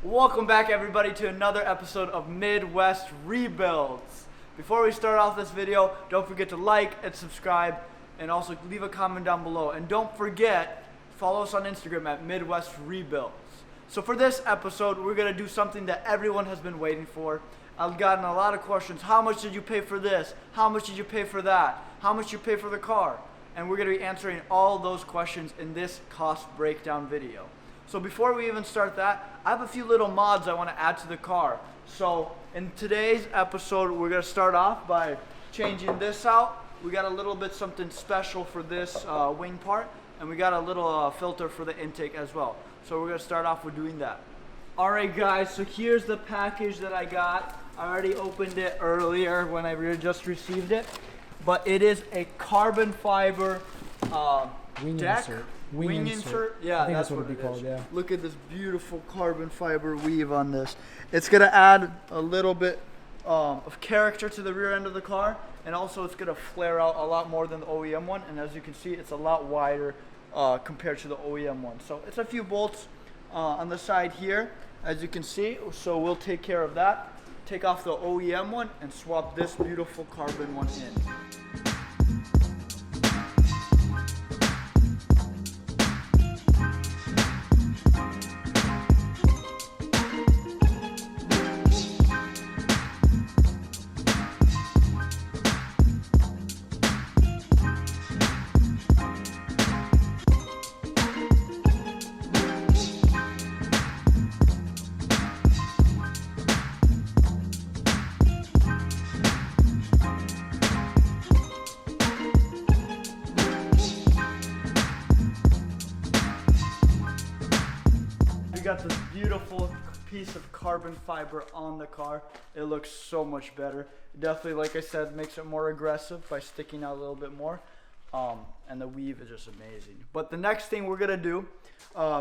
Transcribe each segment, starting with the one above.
Welcome back everybody to another episode of Midwest Rebuilds. Before we start off this video, don't forget to like and subscribe and also leave a comment down below. And don't forget, follow us on Instagram at Midwest Rebuilds. So for this episode, we're going to do something that everyone has been waiting for. I've gotten a lot of questions. How much did you pay for this? How much did you pay for that? How much did you pay for the car? And we're going to be answering all those questions in this cost breakdown video. So before we even start that, I have a few little mods I want to add to the car. So in today's episode, we're going to start off by changing this out. We got a little bit something special for this wing part, and we got a little filter for the intake as well. So we're going to start off with doing that. Alright guys, so here's the package that I got. I already opened it earlier when I just received it. But it is a carbon fiber wing deck. insert. Wing insert. Yeah, I think that's what what it'd it be called, is. yeah. Look at this beautiful carbon fiber weave on this. It's going to add a little bit of character to the rear end of the car, and also it's going to flare out a lot more than the OEM one, and as you can see, it's a lot wider compared to the OEM one. So it's a few bolts on the side here, as you can see, so we'll take care of that. Take off the OEM one and swap this beautiful carbon one in. We got this beautiful piece of carbon fiber on the car. It looks so much better. Definitely, like I said, makes it more aggressive by sticking out a little bit more. And the weave is just amazing. But the next thing we're gonna do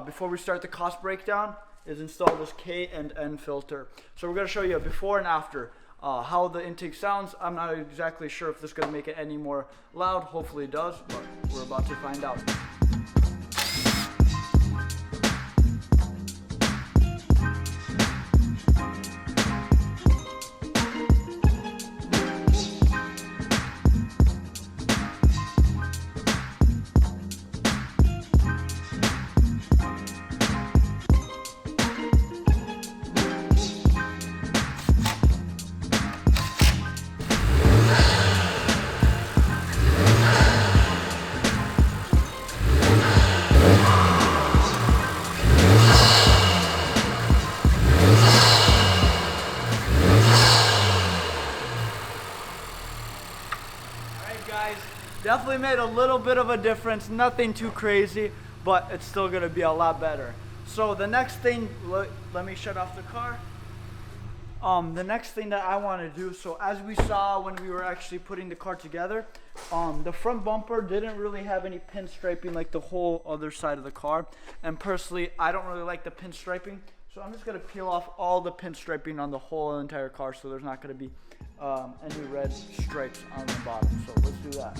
before we start the cost breakdown is install this K and N filter. So we're gonna show you a before and after. How the intake sounds. I'm not exactly sure if this is gonna make it any more loud. Hopefully it does, but we're about to find out. Guys, definitely made a little bit of a difference, nothing too crazy, but it's still going to be a lot better. So the next thing, let me shut off the car. The next thing that I want to do, so as we saw when we were actually putting the car together, the front bumper didn't really have any pinstriping like the whole other side of the car, and personally I don't really like the pinstriping, so I'm just going to peel off all the pinstriping on the whole entire car so there's not going to be any red stripes on the bottom. So let's do that.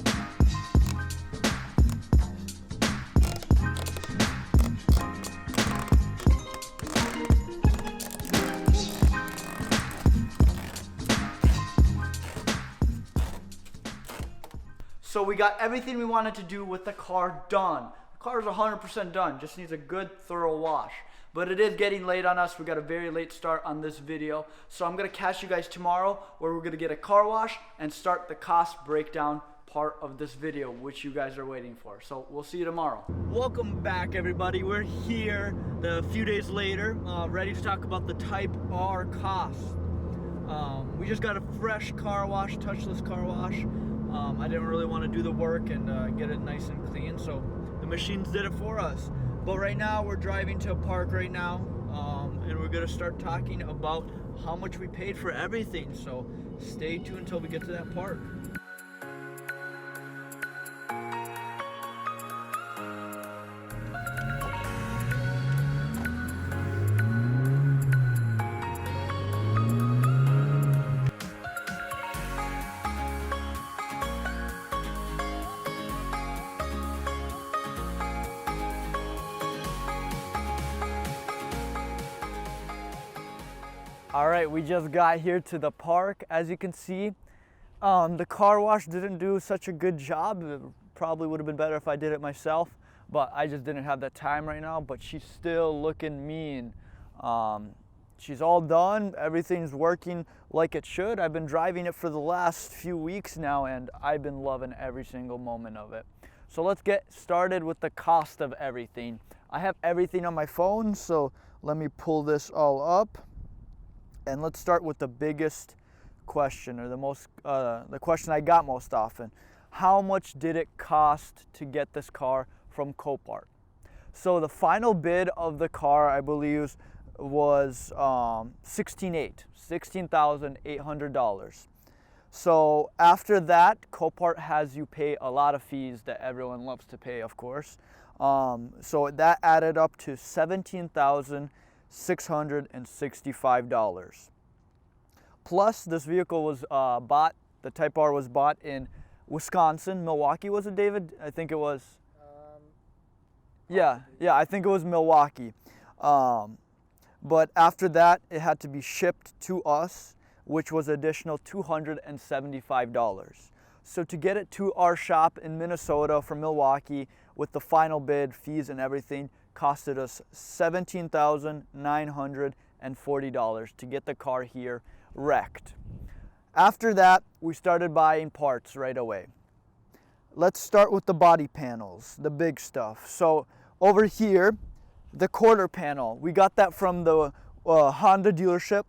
So we got everything we wanted to do with the car done. The car is 100% done, just needs a good thorough wash. But it is getting late on us. We got a very late start on this video. So I'm gonna catch you guys tomorrow where we're gonna get a car wash and start the cost breakdown part of this video, which you guys are waiting for. So we'll see you tomorrow. Welcome back everybody. We're here a few days later, ready to talk about the Type R cost. We just got a fresh car wash, touchless car wash. I didn't really want to do the work and get it nice and clean, so the machines did it for us. But right now we're driving to a park right now, and we're gonna start talking about how much we paid for everything. So stay tuned until we get to that park. All right, we just got here to the park. As you can see, the car wash didn't do such a good job. It probably would have been better if I did it myself, but I just didn't have that time right now. But she's still looking mean. She's all done. Everything's working like it should. I've been driving it for the last few weeks now, and I've been loving every single moment of it. So let's get started with the cost of everything. I have everything on my phone, so let me pull this all up. And let's start with the biggest question, or the question I got most often. How much did it cost to get this car from Copart? So the final bid of the car, I believe, was $16,800. So after that, Copart has you pay a lot of fees that everyone loves to pay, of course. So that added up to $17,665. Plus, this vehicle was the Type R was bought in Wisconsin. Milwaukee, was it, David? I think it was. Yeah, I think it was Milwaukee. But after that, it had to be shipped to us, which was additional $275. So to get it to our shop in Minnesota from Milwaukee with the final bid, fees and everything, costed us $17,940 to get the car here wrecked. After that, we started buying parts right away. Let's start with the body panels, the big stuff. So over here, the quarter panel, we got that from the Honda dealership.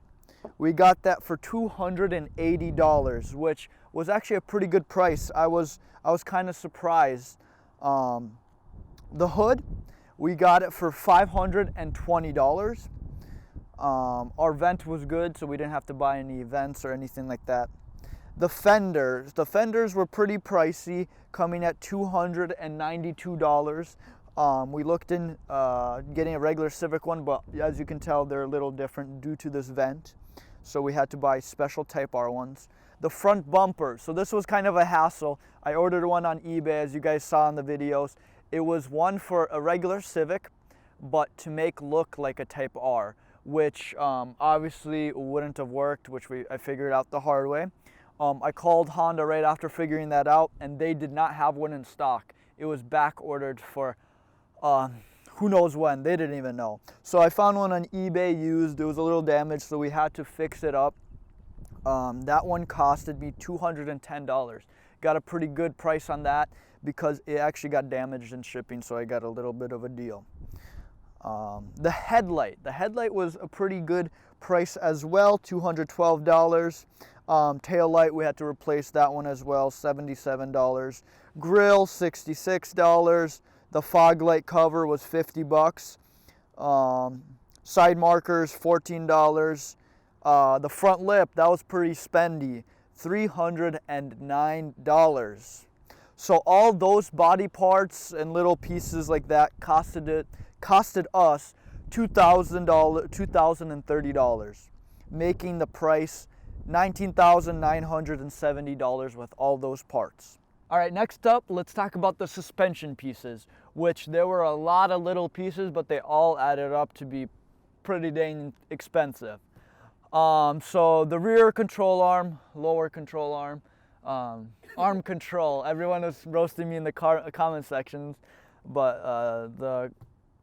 We got that for $280, which was actually a pretty good price. I was kind of surprised. The hood, we got it for $520. Our vent was good, so we didn't have to buy any vents or anything like that. The fenders were pretty pricey, coming at $292. We looked in getting a regular Civic one, but as you can tell, they're a little different due to this vent. So we had to buy special Type R ones. The front bumper, so this was kind of a hassle. I ordered one on eBay, as you guys saw in the videos. It was one for a regular Civic, but to make look like a Type R, which obviously wouldn't have worked, which I figured out the hard way. I called Honda right after figuring that out, and they did not have one in stock. It was back ordered for who knows when. They didn't even know. So I found one on eBay used. It was a little damaged, so we had to fix it up. That one costed me $210. Got a pretty good price on that because it actually got damaged in shipping, so I got a little bit of a deal. The headlight was a pretty good price as well, $212. Tail light, we had to replace that one as well, $77. Grill, $66. The fog light cover was $50. Side markers, $14. The front lip, that was pretty spendy, $309. So all those body parts and little pieces like that costed us $2,030, making the price $19,970 with all those parts. All right, next up, let's talk about the suspension pieces, which there were a lot of little pieces, but they all added up to be pretty dang expensive. So the rear control arm, lower control arm, arm control. Everyone was roasting me in the comment sections, but the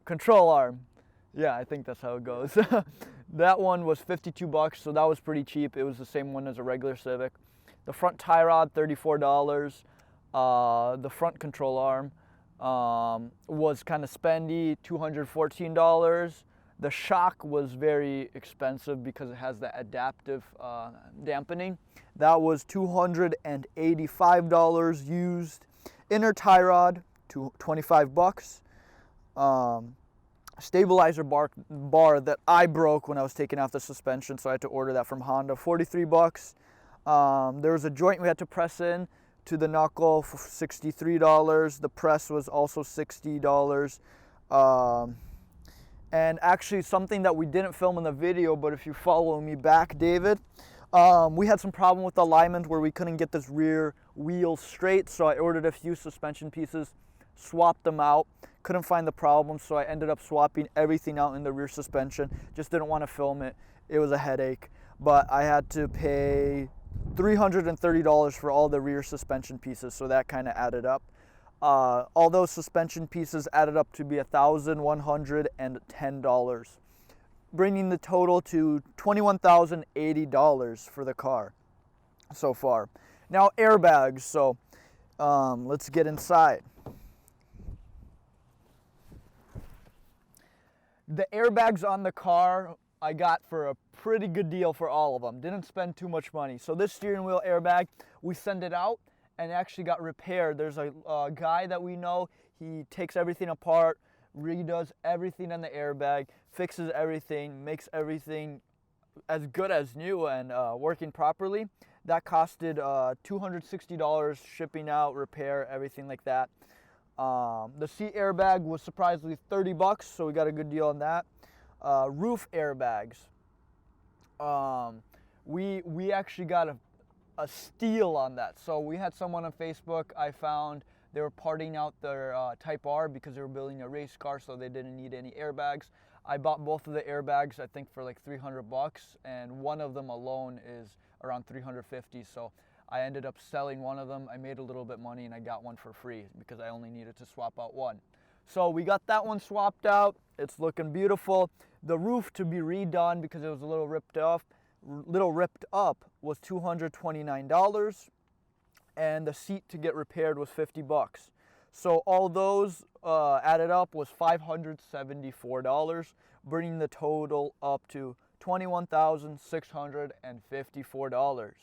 control arm, yeah, I think that's how it goes. That one was $52, so that was pretty cheap. It was the same one as a regular Civic. The front tie rod, $34. The front control arm was kind of spendy, $214. The shock was very expensive because it has the adaptive dampening. That was $285 used. Inner tie rod, $25. Stabilizer bar that I broke when I was taking off the suspension, so I had to order that from Honda, $43. There was a joint we had to press in to the knuckle for $63. The press was also $60. And actually something that we didn't film in the video, but if you follow me back, David, we had some problem with the alignment where we couldn't get this rear wheel straight, so I ordered a few suspension pieces, swapped them out, Couldn't find the problem, so I ended up swapping everything out in the rear suspension. Just didn't want to film it. It was a headache. But I had to pay $330 for all the rear suspension pieces, so that kind of added up. All those suspension pieces added up to be $1,110, bringing the total to $21,080 for the car so far. Now airbags, so let's get inside. The airbags on the car I got for a pretty good deal for all of them. Didn't spend too much money. So this steering wheel airbag, we send it out and it actually got repaired. There's a guy that we know, he takes everything apart, redoes everything in the airbag, fixes everything, makes everything as good as new and working properly. That costed $260 shipping out, repair, everything like that. The seat airbag was surprisingly $30, so we got a good deal on that. Roof airbags. We actually got a steal on that. So we had someone on Facebook I found, they were parting out their Type R because they were building a race car, so they didn't need any airbags. I bought both of the airbags, I think for like $300, and one of them alone is around $350. So I ended up selling one of them. I made a little bit money and I got one for free because I only needed to swap out one. So we got that one swapped out. It's looking beautiful. The roof to be redone because it was a little ripped up was $229, and the seat to get repaired was $50. So all those added up was $574, bringing the total up to $21,654.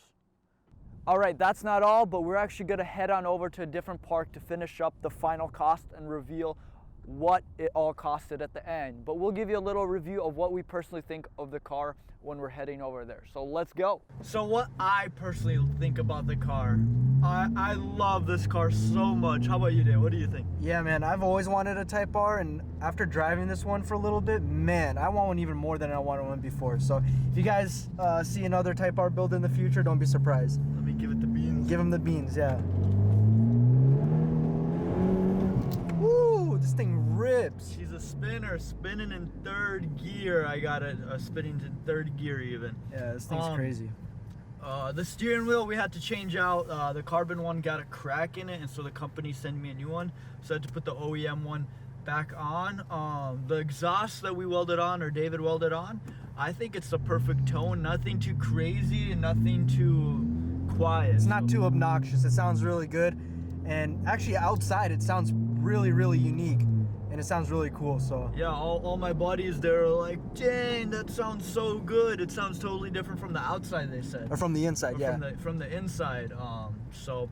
All right, that's not all, but we're actually gonna head on over to a different park to finish up the final cost and reveal what it all costed at the end. But we'll give you a little review of what we personally think of the car when we're heading over there. So let's go. So what I personally think about the car, I love this car so much. How about you, Dave? What do you think? Yeah, man, I've always wanted a Type R, and after driving this one for a little bit, man, I want one even more than I wanted one before. So if you guys see another Type R build in the future, don't be surprised. Let me give it the beans. Give him the beans, yeah. Woo, this thing rips. She's a spinner, spinning in third gear. I got it spinning in third gear even. Yeah, this thing's crazy. The steering wheel we had to change out. The carbon one got a crack in it, and so the company sent me a new one. So I had to put the OEM one back on. The exhaust that we welded on, or David welded on, I think it's the perfect tone. Nothing too crazy and nothing too quiet. It's not too obnoxious. It sounds really good. And actually outside it sounds really, really unique. And it sounds really cool, so. Yeah, all my buddies, they're like, dang, that sounds so good. It sounds totally different from the outside, they said. Or from the inside, yeah. From the inside. So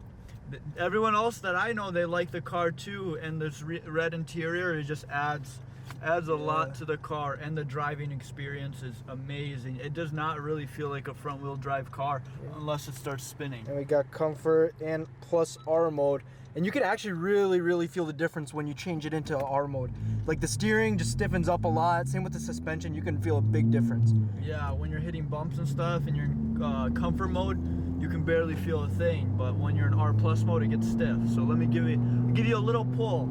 everyone else that I know, they like the car too. And this red interior, it just adds a lot to the car. And the driving experience is amazing. It does not really feel like a front wheel drive car unless it starts spinning. And we got comfort and plus R mode. And you can actually really, really feel the difference when you change it into R mode. Like the steering just stiffens up a lot. Same with the suspension, you can feel a big difference. Yeah, when you're hitting bumps and stuff and you're in comfort mode, you can barely feel a thing. But when you're in R plus mode, it gets stiff. So let me give you a little pull.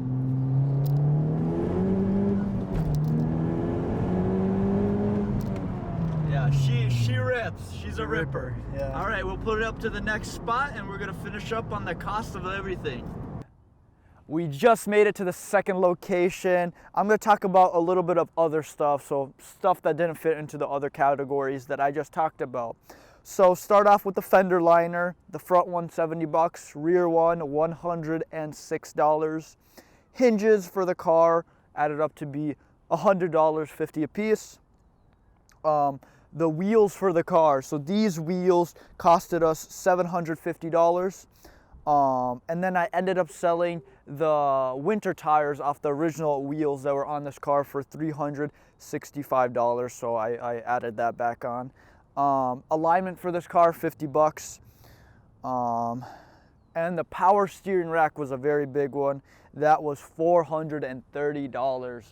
Yeah, she rips. She's a ripper. Yeah. All right, we'll put it up to the next spot and we're gonna finish up on the cost of everything. We just made it to the second location. I'm gonna talk about a little bit of other stuff, so stuff that didn't fit into the other categories that I just talked about. So start off with the fender liner. The front one, $70, rear one, $106. Hinges for the car added up to be $100, 50 a piece. The wheels for the car, so these wheels costed us $750, and then I ended up selling the winter tires off the original wheels that were on this car for $365, so I added that back on. Alignment for this car, $50, and the power steering rack was a very big one. That was $430,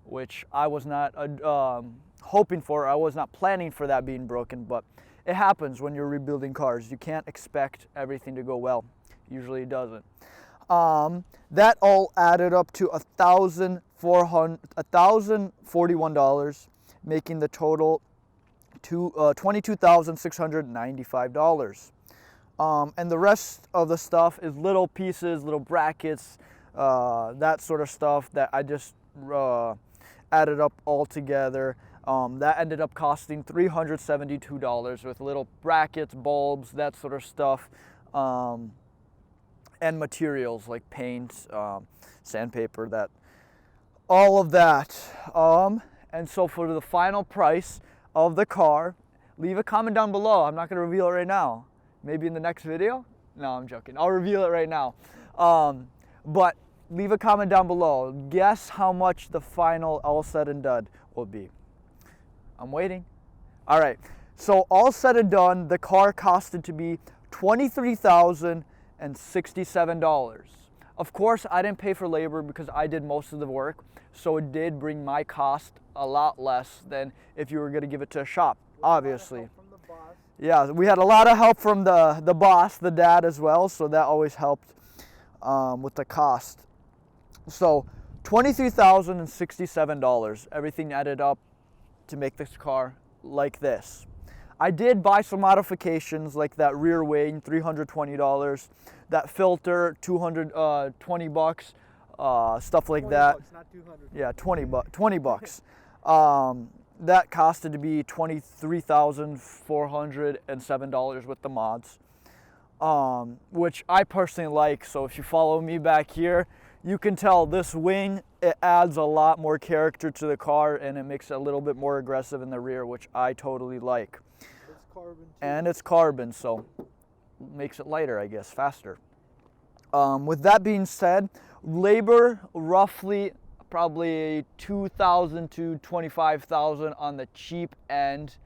which I was not hoping for. I was not planning for that being broken, but it happens when you're rebuilding cars. You can't expect everything to go well. Usually it doesn't. That all added up to $1,041, making the total to $22,695. And the rest of the stuff is little pieces, little brackets, that sort of stuff that I just added up all together. That ended up costing $372 with little brackets, bulbs, that sort of stuff, and materials like paint, sandpaper, all of that. And so for the final price of the car, leave a comment down below. I'm not going to reveal it right now. Maybe in the next video? No, I'm joking. I'll reveal it right now. But leave a comment down below. Guess how much the final all said and done will be. I'm waiting. All right. So all said and done, the car costed to be $23,067. Of course, I didn't pay for labor because I did most of the work. So it did bring my cost a lot less than if you were going to give it to a shop, obviously. Yeah, we had a lot of help from the boss, the dad as well, so that always helped with the cost. So $23,067, everything added up to make this car like this. I did buy some modifications like that rear wing, $320, that filter, $220, stuff like that. Bucks, not 200. Yeah, 20 bucks. That costed to be $23,407 with the mods, which I personally like. So if you follow me back here, you can tell this wing, it adds a lot more character to the car and it makes it a little bit more aggressive in the rear, which I totally like. It's carbon too. And it's carbon, so makes it lighter, I guess, faster. With that being said, labor roughly probably $2,000 to $25,000 on the cheap end,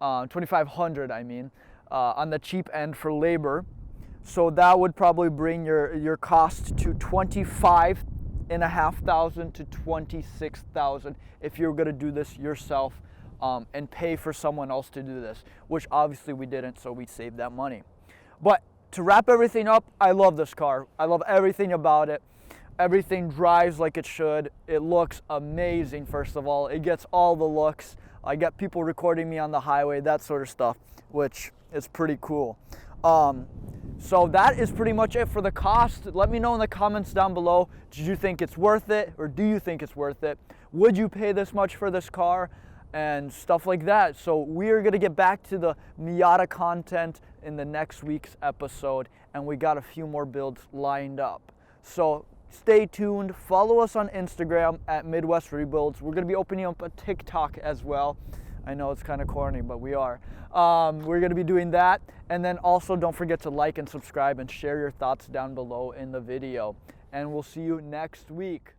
$2,500 I mean, on the cheap end for labor. So that would probably bring your cost to $25,500 to $26,000 if you're gonna do this yourself and pay for someone else to do this, which obviously we didn't, so we saved that money. But to wrap everything up, I love this car. I love everything about it. Everything drives like it should. It looks amazing, first of all. It gets all the looks. I get people recording me on the highway, that sort of stuff, which is pretty cool. So that is pretty much it for the cost. Let me know in the comments down below, did you think it's worth it, or do you think it's worth it? Would you pay this much for this car? And stuff like that. So we're gonna get back to the Miata content in the next week's episode, and we got a few more builds lined up. So stay tuned, follow us on Instagram at Midwest Rebuilds. We're gonna be opening up a TikTok as well. I know it's kind of corny, but we are. We're gonna be doing that. And then also don't forget to like and subscribe and share your thoughts down below in the video. And we'll see you next week.